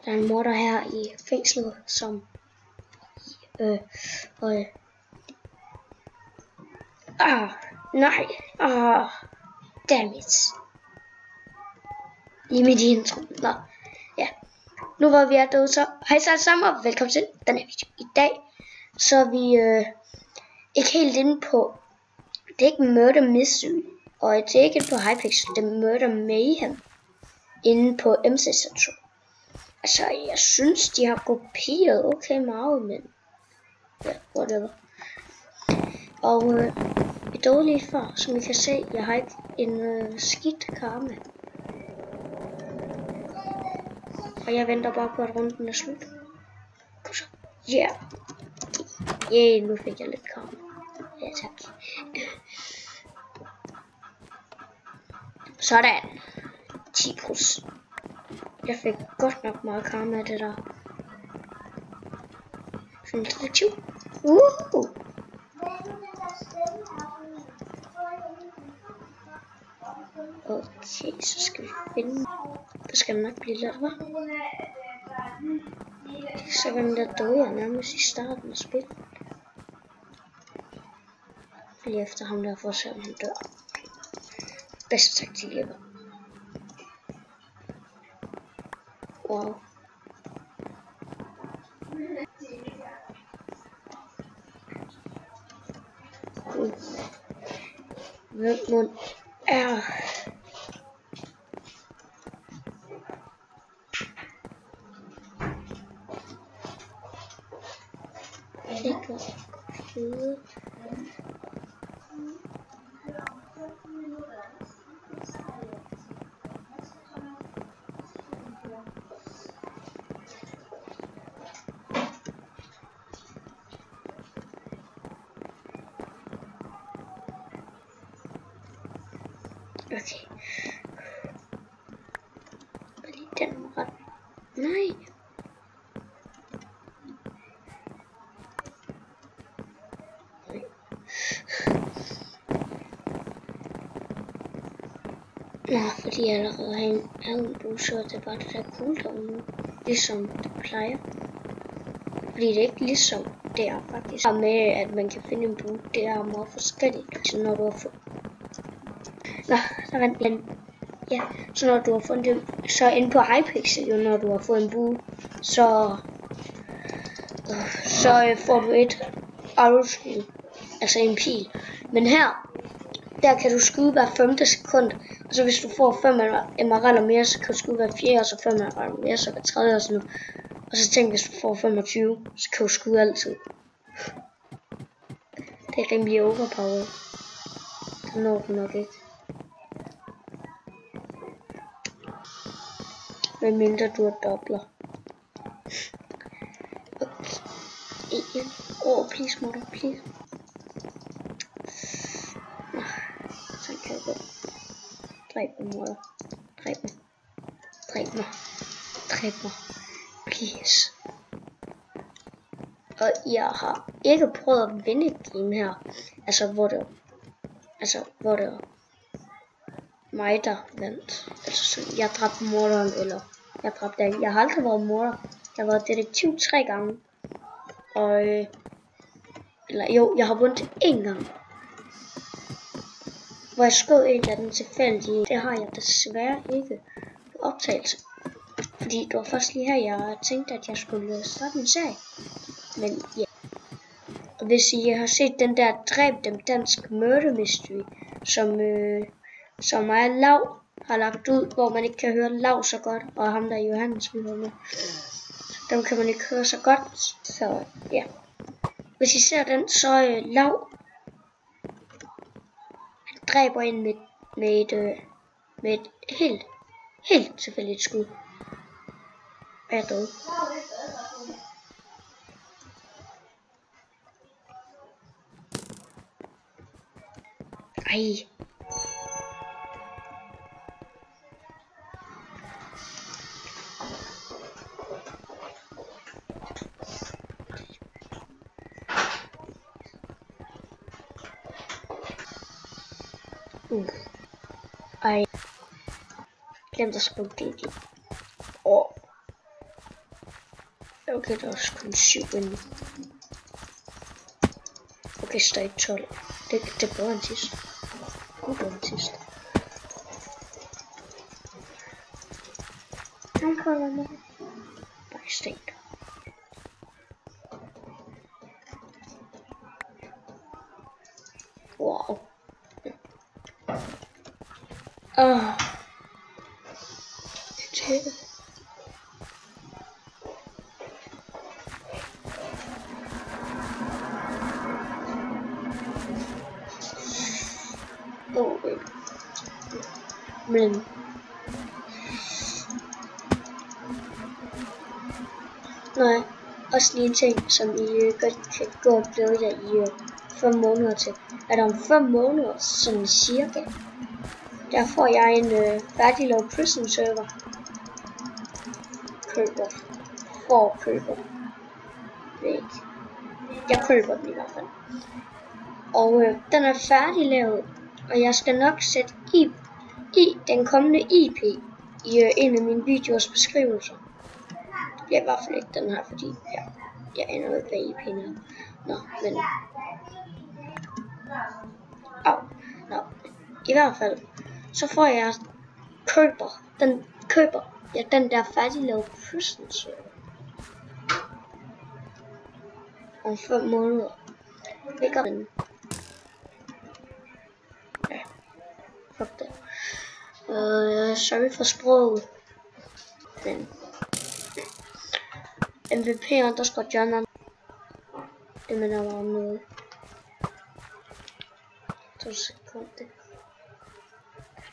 Der er en morder her i fængslet, som nej, dammit. Lige midt i intro. Nå, ja. Nu hvor vi er døde, så hej så alle sammen og velkommen til den her video. I dag, så er vi ikke helt inde på, det er ikke Murder Mystery, og det er ikke på Hypixel, det er Murder Mayhem, inde på MC Central. Altså, jeg synes, de har kopieret okay meget, men ja, whatever. Og i døde lige før, som I kan se, jeg har ikke en skidt karma. Og jeg venter bare på, at runden er slut. Kom så. Yeah, nu fik jeg lidt karma. Ja, tak. Sådan. 10+. Jeg fik godt nok meget karma af det der. Sådan en detektiv. Okay, så skal vi finde. Der skal nok blive lidt, hva'? Så hvem der døde nærmest i starten af spillet. Lige efter ham der, for at se om han dør. Bedste taktik ever. Wow. Hvem mon er? Ikke skide. Okay. Fordi den var ret. Nej. Nå, fordi jeg allerede havde en bus, så det var det der cooldown nu. Ligesom det plejer. Fordi det er ikke ligesom det er faktisk. Og med at man kan finde en bus, det er meget forskelligt. Så når du har fundet. Nå, der var en. Ja, så når du har fundet dem, så inde på Hypixel, jo, når du har fået en bue, så får du et arrowskud, altså en pil. Men her, der kan du skyde hver 5. sekund, og så hvis du får 5 emeralder mere, så kan du skyde hver 4, og så 5 emeralder mere, så hver 3 og sådan noget. Og så tænk, hvis du får 25, så kan du skyde altid. Det er rimelig overpowered. Det når du nok ikke. Med mindre du er dobler. Okay. Please, mother, please. Så kan jeg gå. Dræb mig, mother. Dræb mig. Please. Og jeg har ikke prøvet at vinde et game her. Altså, hvor det var mig, der vandt. Altså, så jeg dræbte morderen, eller jeg dræbte ikke. Jeg har aldrig været morder. Jeg har været detektiv 3 gange. Og, jeg har vundet 1 gang. Hvor jeg skød en af den tilfældige. Det har jeg desværre ikke på optagelse. Fordi det var først lige her, jeg tænkte, at jeg skulle starte en sag. Men ja. Og hvis I har set den der Dræb dem dansk Murder Mystery, som mig og Lav har lagt ud, hvor man ikke kan høre Lav så godt, og ham der Johannes vi har med. Dem kan man ikke høre så godt, så ja. Hvis I ser den, så Lav han dræber en med et helt tilfældigt skud. Og jeg døde. Ej. Ej. Glemt at skrive GG. Okay, der er også kun 7 endnu. Okay, stadig 12. Det er bedre end sidst. Det er bedre end sidst. Han kommer med. Bare sten. Wow. Det men nej, også lige en ting, som I godt kan gå og glæde jer i 5 måneder til, at om 5 måneder, sådan cirka, der får jeg en færdiglavet prison server. Køber. Jeg køber den i hvert fald. Og den er færdiglavet, og jeg skal nok sætte den kommende IP i en af mine videos beskrivelser. Det bliver i hvert fald ikke den her, fordi jeg ender med hvad IP'en er. Nå, men i hvert fald, så får jeg den der færdiglavede prison server om 5 måneder. Ikke den. Ja, fuck det. Sorry for sproget. Men MVP_John. Det minder mig om noget. 2 sekunder.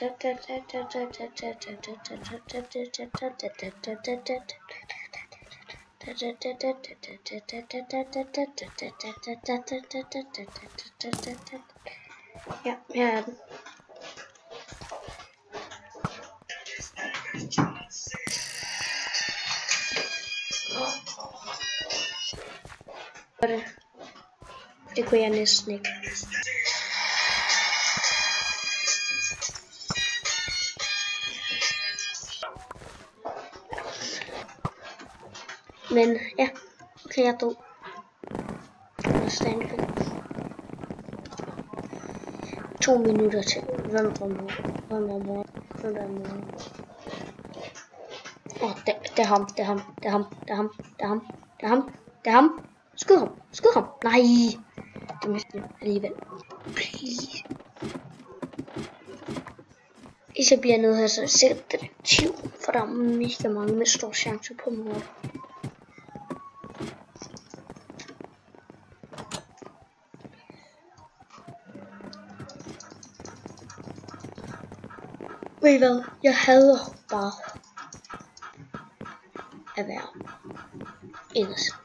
Ja, her er den. Det kunne jeg næsten ikke. Men ja, okay, jeg død. Stadig 2 minutter til. Hvem er mor? Det er ham. Skyd ham. Nej. Det mistede jeg alligevel. Please. Så bliver jeg nødt til at sætte detektiv, for der er mega mange med stor chance på mord. Ved I hvad? Jeg hader bare at være innocent.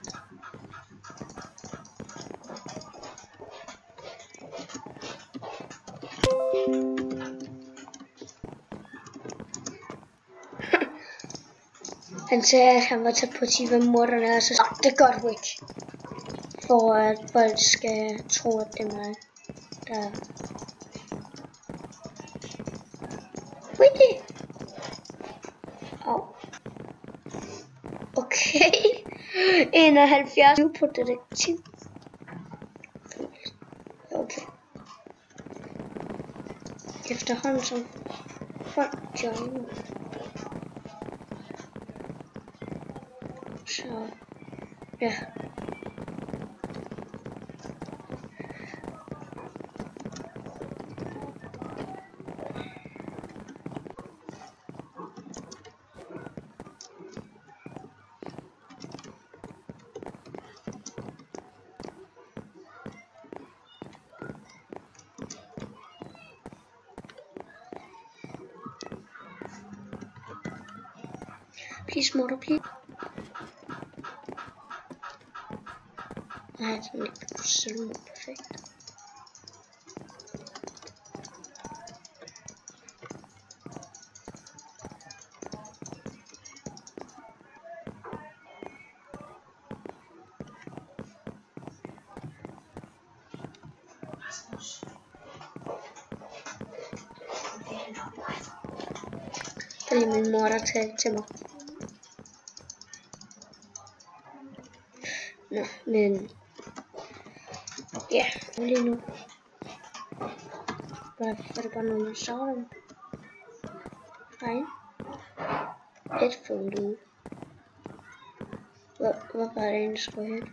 Han sagde, at han var tæt på at sige, hvem morderen er, så det gør du ikke. For at folk skal tro, at det er mig, der... Wiki! Okay. 71 på detektiv. Okay. Efterhånden som folk joiner. Så ja. Please, morder, please. Nej, det er ikke selvmord perfekt. Det er min mor, der talte til mig. Nå, men ja, lige nu. Var det bare noget, man så dem? Nej. Headphone du. Hvor var det en stor headphone?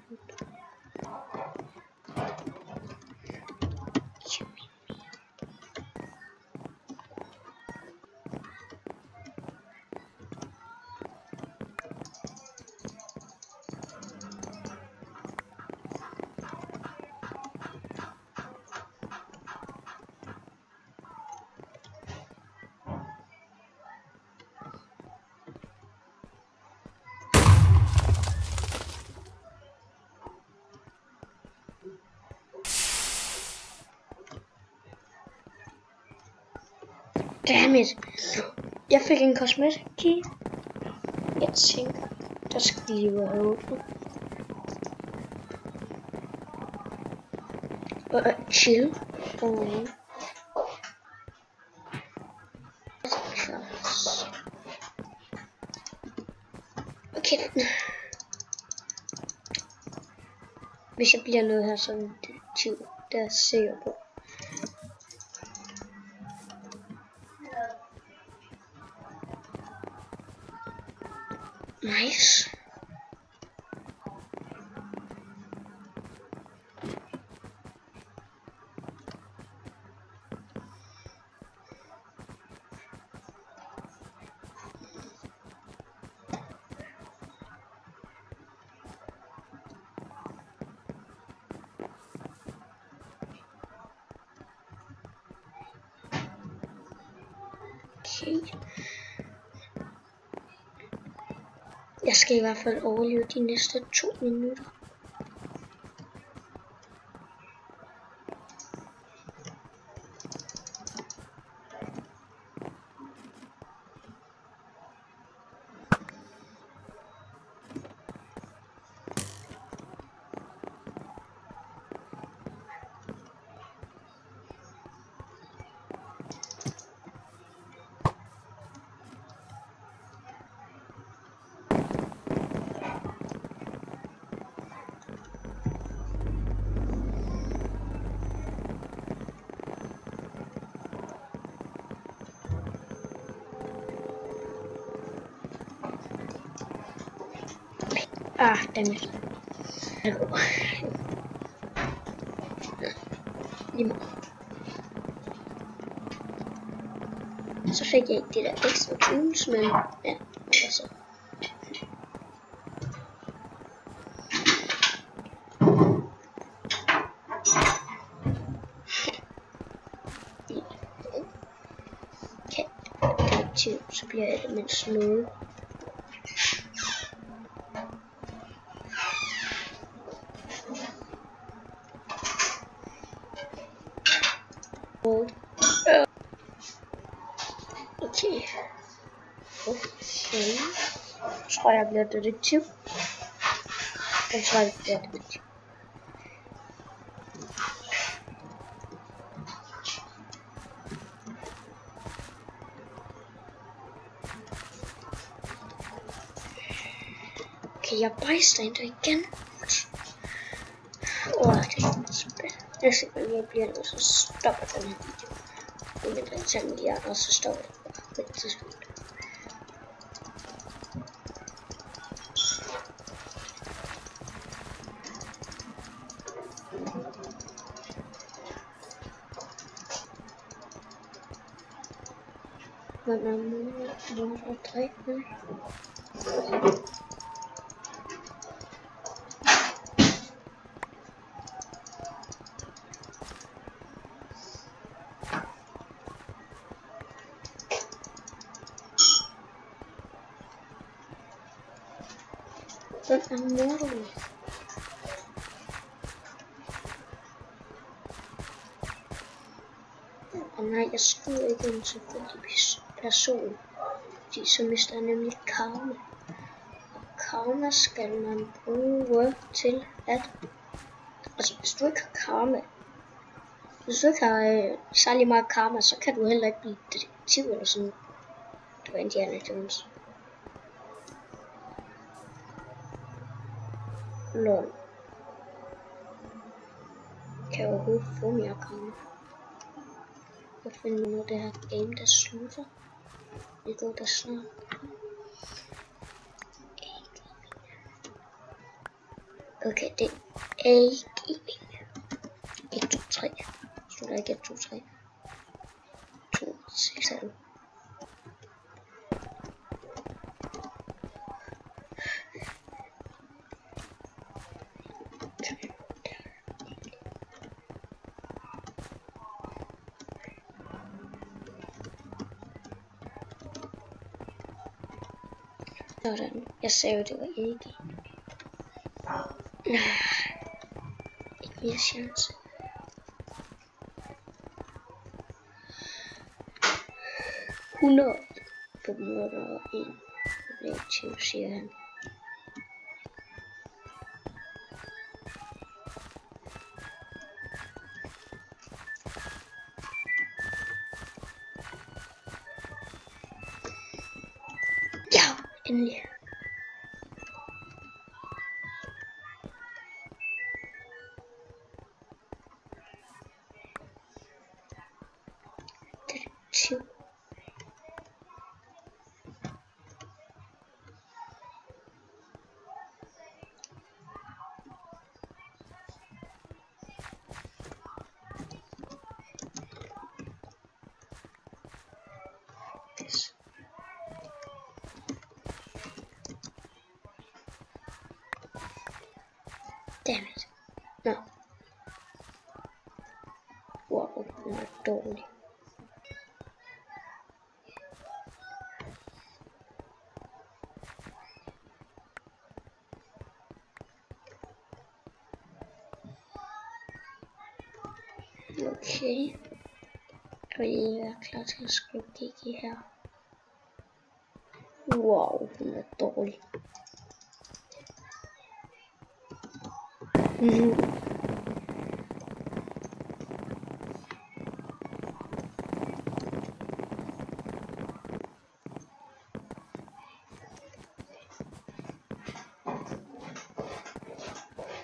Dammit. Jeg fik en cosmetic key. Jeg tænker, der skal lige være åbent. Chill. Okay. Hvis jeg bliver noget her som detektiv, det er jeg sikker på. Nice. Okay. Jeg skal i hvert fald overleve de næste 2 minutter. Dammit. Lige meget. Så fik jeg ikke det der ekstra tools, men ja, altså. Okay, detektiv, så bliver jeg det mindst noget. Okay. Okay. Jeg tror, jeg bliver detektiv. Jeg tror, jeg bliver detektiv. Okay, jeg bystander igen. Det er spændende. Næste gang jeg bliver noget, så stopper den her video. Men jeg tager milliarder, og så stopper det på et tidspunkt. Hvordan er det? Og 3. Hvordan er det? Og nej, jeg skyder ikke en tilfældig person, fordi så mister jeg nemlig karma. Og karma skal man bruge til at... Altså, hvis du ikke har karma, hvis du ikke har særlig meget karma, så kan du heller ikke blive detektiv eller sådan. Det var Indiana Jones. Lol. Kan jeg overhovedet få mere kammer? Jeg finder nu det her game, der slutter. Det går der snart. Okay, det er A-gaming. 1, 2, 3. Slutter ikke 1, 2, 3. 2, 6, 7. Sådan. Jeg sagde jo, det var ikke. Ikke mere chance. $100 på mørder og 1 objektiv, siger han. Ja, endelig. Detektiv. Yes. Damn it. No. Wow, den er dårlig. Okay. Og jeg er klar til at skrive GG her. Wow, den er dårlig.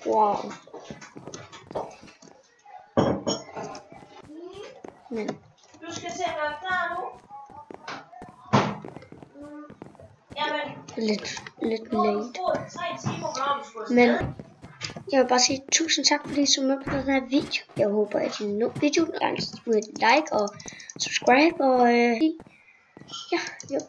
Wow. Men du skal se være klar nu. lidt late. Men jeg vil bare sige tusind tak fordi I så med på den her video. Jeg håber at I nåede videoen og et like og subscribe og ja, jo.